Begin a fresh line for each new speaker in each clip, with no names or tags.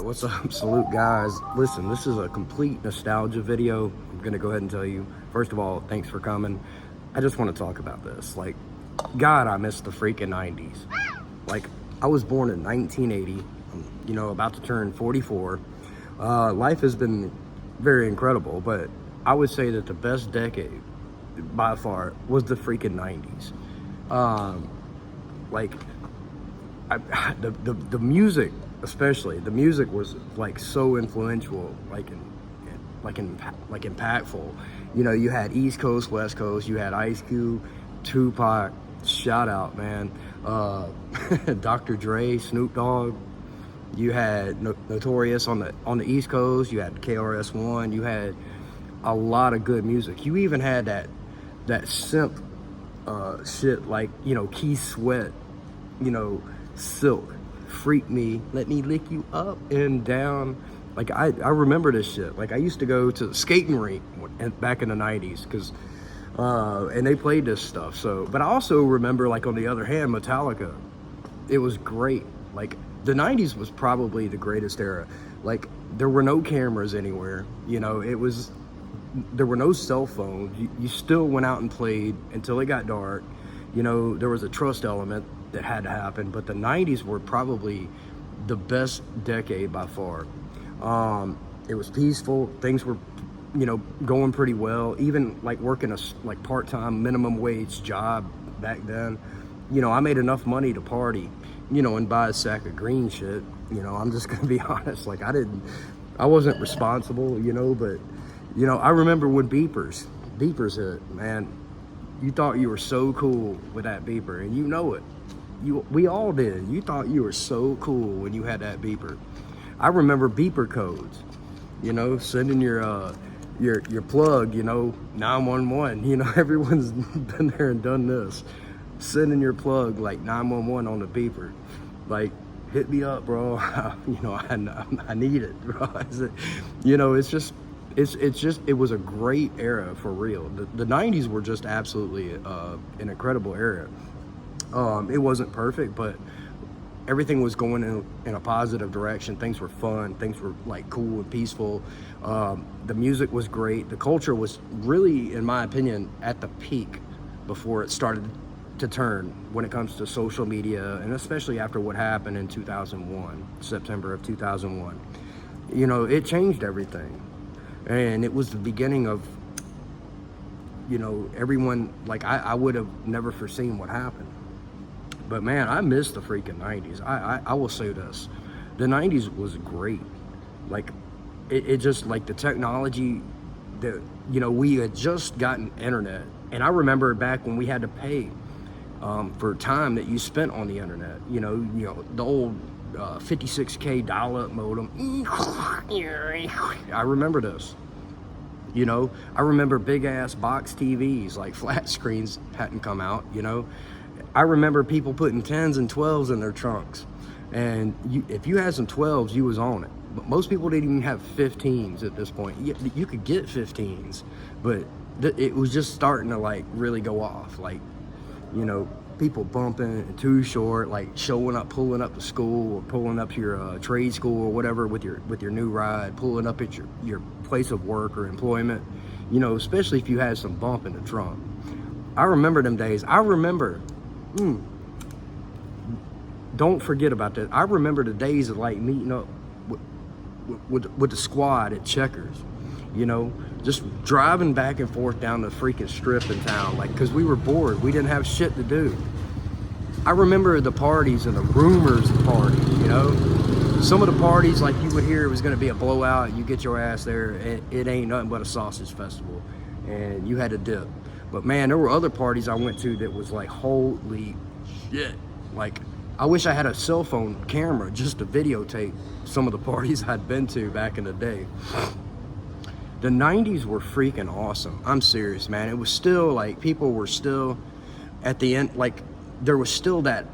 What's up, salute guys? Listen, this is a complete nostalgia video. I'm gonna go ahead and tell you, first of all, thanks for coming. I just want to talk about this. Like, God, I miss the freaking 90s. Like, I was born in 1980, about to turn 44. Life has been very incredible, but I would say that the best decade by far was the freaking 90s. The music, especially the music, was like so influential, impactful. You had East Coast, West Coast. You had Ice Cube, Tupac, shout out, man. Dr. Dre, Snoop Dogg. You had Notorious on the East Coast. You had KRS-One. You had a lot of good music. You even had that simp shit like Keith Sweat, Silk, Freak Me, Let Me Lick You Up and Down. Like, I remember this shit. Like, I used to go to the skating rink back in the 90s because and they played this stuff. So, but I also remember, like, on the other hand, Metallica. It was great. Like, the 90s was probably the greatest era. Like, there were no cameras anywhere. There were no cell phones. You still went out and played until it got dark. There was a trust element that had to happen, but the 90s were probably the best decade by far. It was peaceful. Things were, going pretty well. Even like working a part-time minimum wage job back then, I made enough money to party, and buy a sack of green shit. I'm just gonna be honest. Like, I wasn't responsible, but I remember when beepers hit, man. You thought you were so cool with that beeper, and it. We all did. You thought you were so cool when you had that beeper. I remember beeper codes, sending your plug, 911. Everyone's been there and done this. Sending your plug like 911 on the beeper, like, hit me up, bro. I need it, bro. It was a great era for real. The 90s were just absolutely an incredible era. It wasn't perfect, but everything was going in a positive direction. Things were fun. Things were like cool and peaceful. The music was great. The culture was really, in my opinion, at the peak before it started to turn when it comes to social media, and especially after what happened in 2001, September of 2001. It changed everything. And it was the beginning of, everyone, like, I would have never foreseen what happened. But man, I miss the freaking 90s. I will say this. The 90s was great. Like, it just, like, the technology that, we had just gotten internet. And I remember back when we had to pay for time that you spent on the internet. The old 56K dial-up modem. I remember this. I remember big ass box TVs, like flat screens hadn't come out. I remember people putting 10s and 12s in their trunks, and if you had some 12s, you was on it. But most people didn't even have 15s at this point. You could get 15s, but it was just starting to like really go off. Like, people bumping Too Short, like showing up, pulling up to school, or pulling up to your trade school or whatever with your new ride, pulling up at your place of work or employment, especially if you had some bump in the trunk. I remember them days. I remember, don't forget about that. I remember the days of like meeting up with the squad at Checkers, just driving back and forth down the freaking strip in town, like, because we were bored. We didn't have shit to do. I remember the parties and the rumors of parties, Some of the parties, like, you would hear it was going to be a blowout. You get your ass there, and it ain't nothing but a sausage festival, and you had to dip. But man, there were other parties I went to that was like, holy shit. Like, I wish I had a cell phone camera just to videotape some of the parties I'd been to back in the day. The 90s were freaking awesome. I'm serious, man. It was still like, people were still at the end, like, there was still that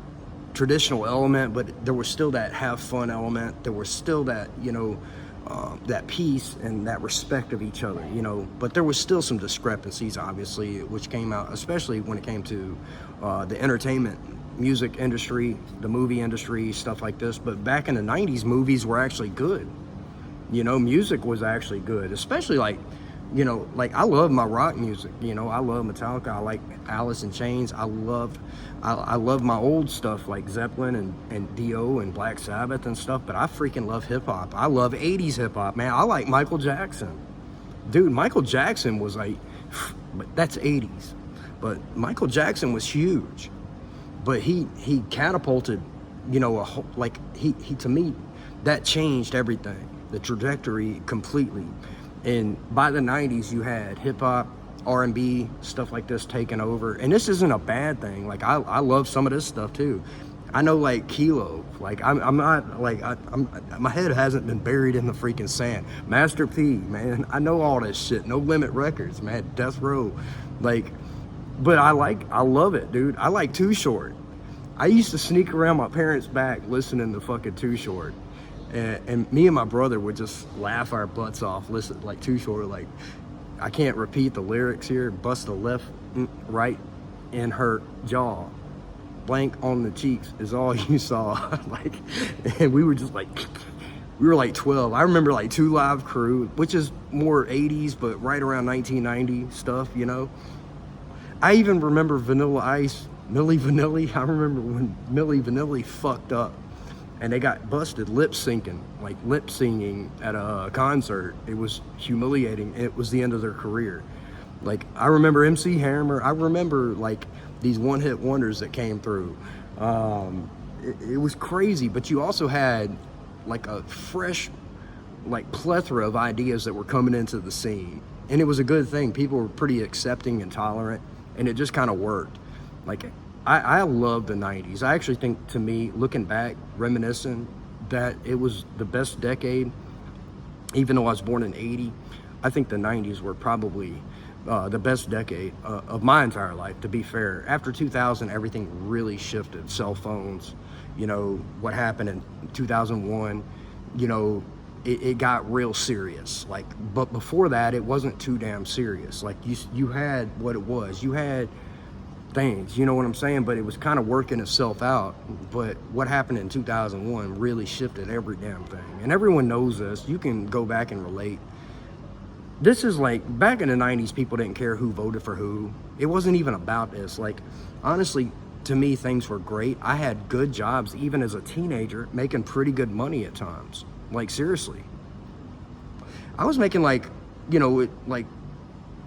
traditional element, but there was still that have fun element. There was still that, that peace and that respect of each other, but there was still some discrepancies, obviously, which came out, especially when it came to the entertainment music industry, the movie industry, stuff like this. But back in the 90s, movies were actually good. You know, music was actually good, especially like, you know, like I love my rock music. You know, I love Metallica. I like Alice in Chains. I love my old stuff like Zeppelin and Dio and Black Sabbath and stuff. But I freaking love hip hop. I love 80s hip hop, man. I like Michael Jackson. Dude, Michael Jackson was like, but that's 80s. But Michael Jackson was huge. But he catapulted, you know, a whole, like he to me, that changed everything, the trajectory completely. And by the 90s, you had hip hop, R&B, stuff like this taking over. And this isn't a bad thing. Like I love some of this stuff too. I know like Kilo, like I'm not like my head hasn't been buried in the freaking sand. Master P, man, I know all this shit. No Limit Records, man, Death Row, like. But I love it, dude. I like Too Short. I used to sneak around my parents' back listening to fucking Too Short. And me and my brother would just laugh our butts off, listen, like Too Short, like, I can't repeat the lyrics here, bust the left, right in her jaw. Blank on the cheeks is all you saw. Like, and we were just like, we were like 12. I remember like Two Live Crew, which is more 80s, but right around 1990 stuff, you know? I even remember Vanilla Ice, Milli Vanilli. I remember when Milli Vanilli fucked up and they got busted lip syncing at a concert. It was humiliating. It was the end of their career. Like, I remember MC Hammer. I remember like these one-hit wonders that came through. It was crazy, but you also had like a fresh, like plethora of ideas that were coming into the scene. And it was a good thing. People were pretty accepting and tolerant. And it just kind of worked. Like, I love the 90s. I actually think, to me, looking back, reminiscing, that it was the best decade. Even though I was born in 80, I think the 90s were probably the best decade of my entire life, to be fair. After 2000, everything really shifted. Cell phones, you know, what happened in 2001, you know, it got real serious. Like, but before that, it wasn't too damn serious. Like, you had what it was. You had things, you know what I'm saying? But it was kind of working itself out. But what happened in 2001 really shifted every damn thing. And everyone knows this. You can go back and relate. This is like, back in the 90s, people didn't care who voted for who. It wasn't even about this. Like, honestly, to me, things were great. I had good jobs, even as a teenager, making pretty good money at times. Like, seriously. I was making like, you know, like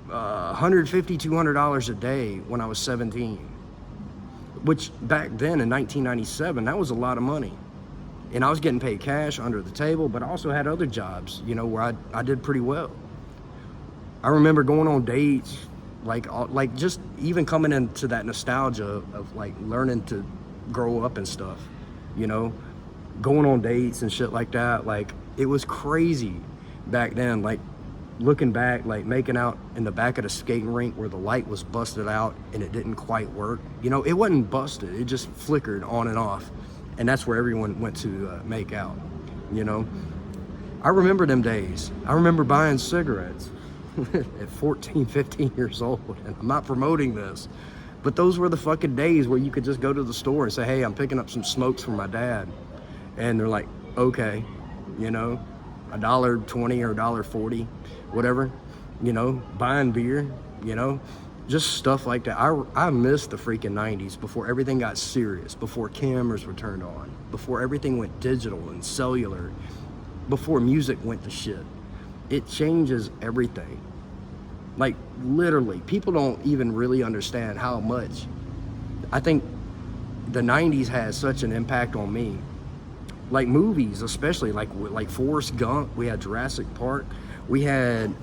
$150, $200 a day when I was 17. Which back then in 1997, that was a lot of money. And I was getting paid cash under the table, but I also had other jobs, you know, where I did pretty well. I remember going on dates, like just even coming into that nostalgia of like learning to grow up and stuff, you know, going on dates and shit like that. Like, it was crazy back then. Like, looking back, like making out in the back of the skating rink where the light was busted out and it didn't quite work. You know, it wasn't busted, it just flickered on and off. And that's where everyone went to make out, you know. I remember them days. I remember buying cigarettes at 14, 15 years old. And I'm not promoting this, but those were the fucking days where you could just go to the store and say, hey, I'm picking up some smokes from my dad. And they're like, okay, you know, $1.20 or $1.40, whatever, you know, buying beer, you know, just stuff like that. I miss the freaking 90s before everything got serious, before cameras were turned on, before everything went digital and cellular, before music went to shit. It changes everything. Like, literally, people don't even really understand how much. I think the 90s has such an impact on me. Like movies, especially like Forrest Gump. We had Jurassic Park. We had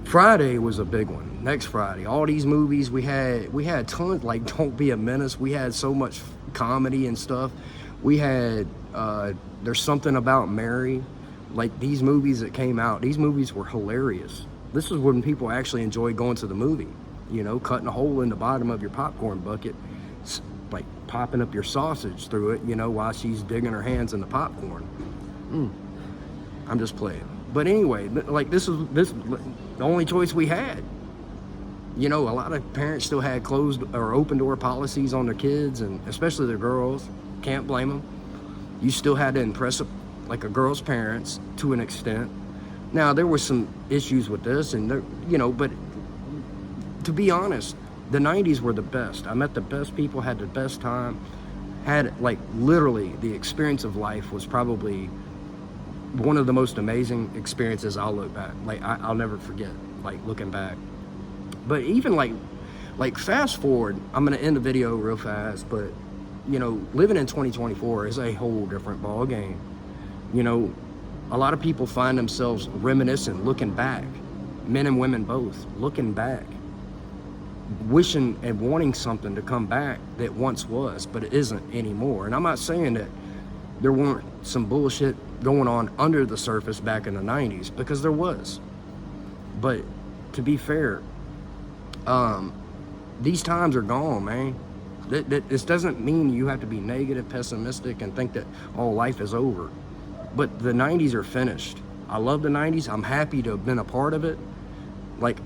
Friday was a big one. Next Friday, all these movies we had tons. Like Don't Be a Menace. We had so much comedy and stuff. We had There's Something About Mary. Like, these movies that came out, these movies were hilarious. This is when people actually enjoyed going to the movie. You know, cutting a hole in the bottom of your popcorn bucket, like popping up your sausage through it, you know, while she's digging her hands in the popcorn. I'm just playing. But anyway, like, this the only choice we had. You know, a lot of parents still had closed or open door policies on their kids, and especially their girls. Can't blame them. You still had to impress like a girl's parents to an extent. Now, there were some issues with this, and there, you know, but to be honest, the 90s were the best. I met the best people, had the best time, had like literally the experience of life was probably one of the most amazing experiences I'll look back. Like I'll never forget, like looking back. But even like fast forward, I'm gonna end the video real fast, but you know, living in 2024 is a whole different ball game. You know, a lot of people find themselves reminiscing, looking back, men and women both, looking back, wishing and wanting something to come back that once was, but it isn't anymore. And I'm not saying that there weren't some bullshit going on under the surface back in the 90s, because there was. But to be fair, these times are gone, man. This doesn't mean you have to be negative, pessimistic, and think that, oh, life is over. But the 90s are finished. I love the 90s. I'm happy to have been a part of it. Like,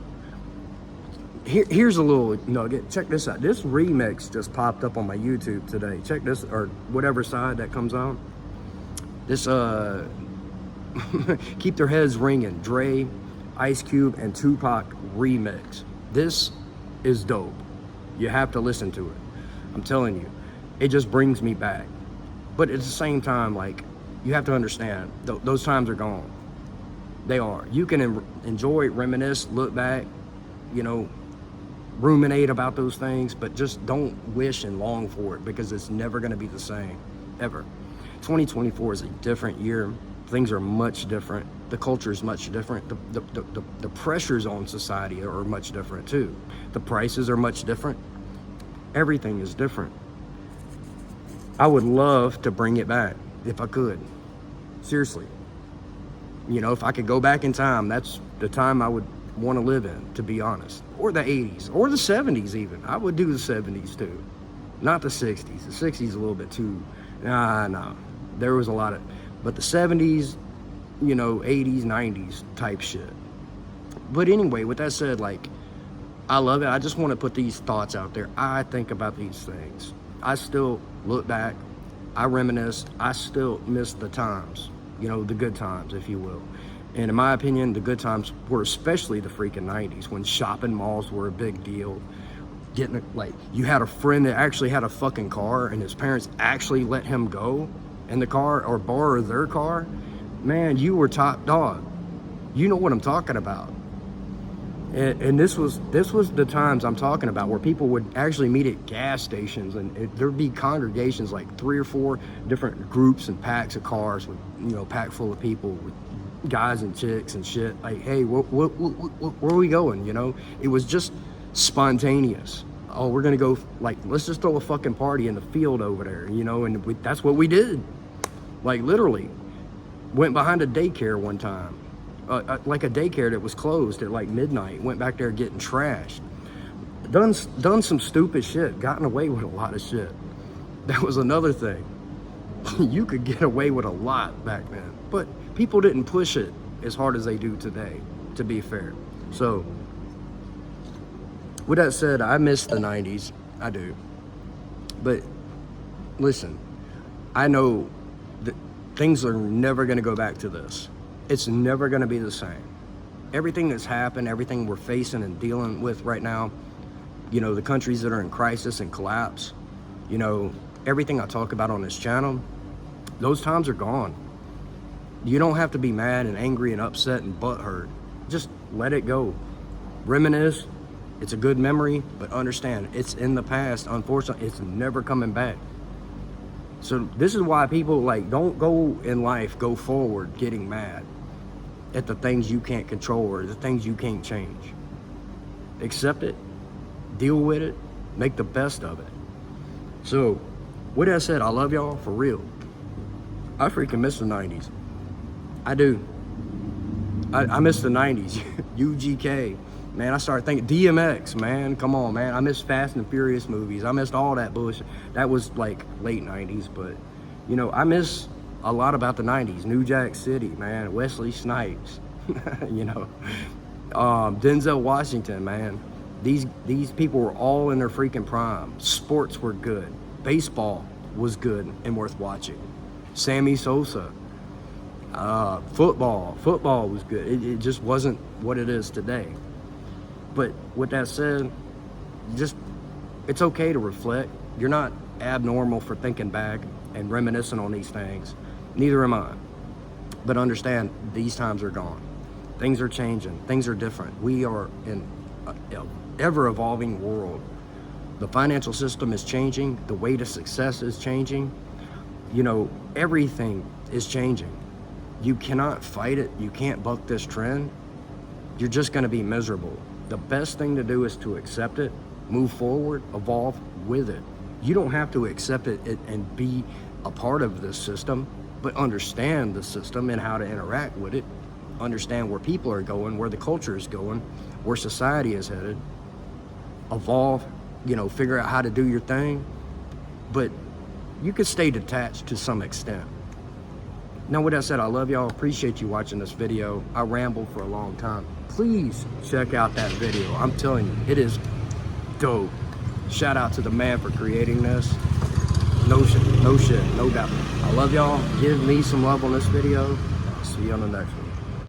here's a little nugget. Check this out. This remix just popped up on my YouTube today. Check this, or whatever side that comes on. This, Keep Their Heads Ringing, Dre, Ice Cube, and Tupac remix. This is dope. You have to listen to it. I'm telling you, it just brings me back. But at the same time, like, you have to understand, those times are gone. They are. You can enjoy, reminisce, look back, you know, ruminate about those things, but just don't wish and long for it, because it's never going to be the same, ever. 2024 is a different year. Things are much different. The culture is much different. The pressures on society are much different too. The prices are much different. Everything is different. I would love to bring it back if I could. Seriously. You know, if I could go back in time, that's the time I would want to live in, to be honest. Or the 80s, or the 70s even. I would do the 70s too. Not the 60s. The 60s is a little bit too, nah. There was a lot of, but the 70s, you know, 80s, 90s type shit. But anyway, with that said, like, I love it. I just want to put these thoughts out there. I think about these things. I still look back. I reminisce. I still miss the times, you know, the good times, if you will. And in my opinion, the good times were especially the freaking 90s, when shopping malls were a big deal. Getting, like, you had a friend that actually had a fucking car, and his parents actually let him go in the car or borrow their car. Man, you were top dog. You know what I'm talking about. And this was the times I'm talking about, where people would actually meet at gas stations, and there'd be congregations, like 3 or 4 different groups and packs of cars with, you know, packed full of people, with guys and chicks and shit. Like, hey, where are we going? You know, it was just spontaneous. Oh, we're gonna go, like, let's just throw a fucking party in the field over there, you know, and that's what we did. Like, literally, went behind a daycare one time. Like a daycare that was closed at like midnight, went back there getting trashed. Done some stupid shit, gotten away with a lot of shit. That was another thing. You could get away with a lot back then, but people didn't push it as hard as they do today, to be fair. So, with that said, I miss the 90s, I do. But listen, I know that things are never gonna go back to this. It's never going to be the same. Everything that's happened, everything we're facing and dealing with right now, you know, the countries that are in crisis and collapse, you know, everything I talk about on this channel, those times are gone. You don't have to be mad and angry and upset and butthurt. Just let it go. Reminisce. It's a good memory, but understand, it's in the past. Unfortunately, it's never coming back. So this is why people, like, don't go in life, go forward getting mad at the things you can't control or the things you can't change. Accept it, deal with it, make the best of it. So, with that said, I love y'all for real. I freaking miss the 90s. I do. I miss the 90s. UGK. Man, I started thinking, DMX, man, come on, man. I miss Fast and Furious movies. I missed all that bullshit. That was like late 90s, but, you know, I miss a lot about the 90s. New Jack City, man, Wesley Snipes, you know, Denzel Washington, man. These people were all in their freaking prime. Sports were good. Baseball was good and worth watching. Sammy Sosa. Football was good. It just wasn't what it is today. But with that said, it's okay to reflect. You're not abnormal for thinking back and reminiscing on these things. Neither am I. But understand, these times are gone. Things are changing. Things are different. We are in an ever-evolving world. The financial system is changing. The way to success is changing. You know, everything is changing. You cannot fight it. You can't buck this trend. You're just going to be miserable. The best thing to do is to accept it, move forward, evolve with it. You don't have to accept it and be a part of this system, but understand the system and how to interact with it. Understand where people are going, where the culture is going, where society is headed. Evolve, you know, figure out how to do your thing. But you could stay detached to some extent. Now, with that said, I love y'all. Appreciate you watching this video. I rambled for a long time. Please check out that video. I'm telling you, it is dope. Shout out to the man for creating this. No shit, no doubt. I love y'all. Give me some love on this video. See you on the next one.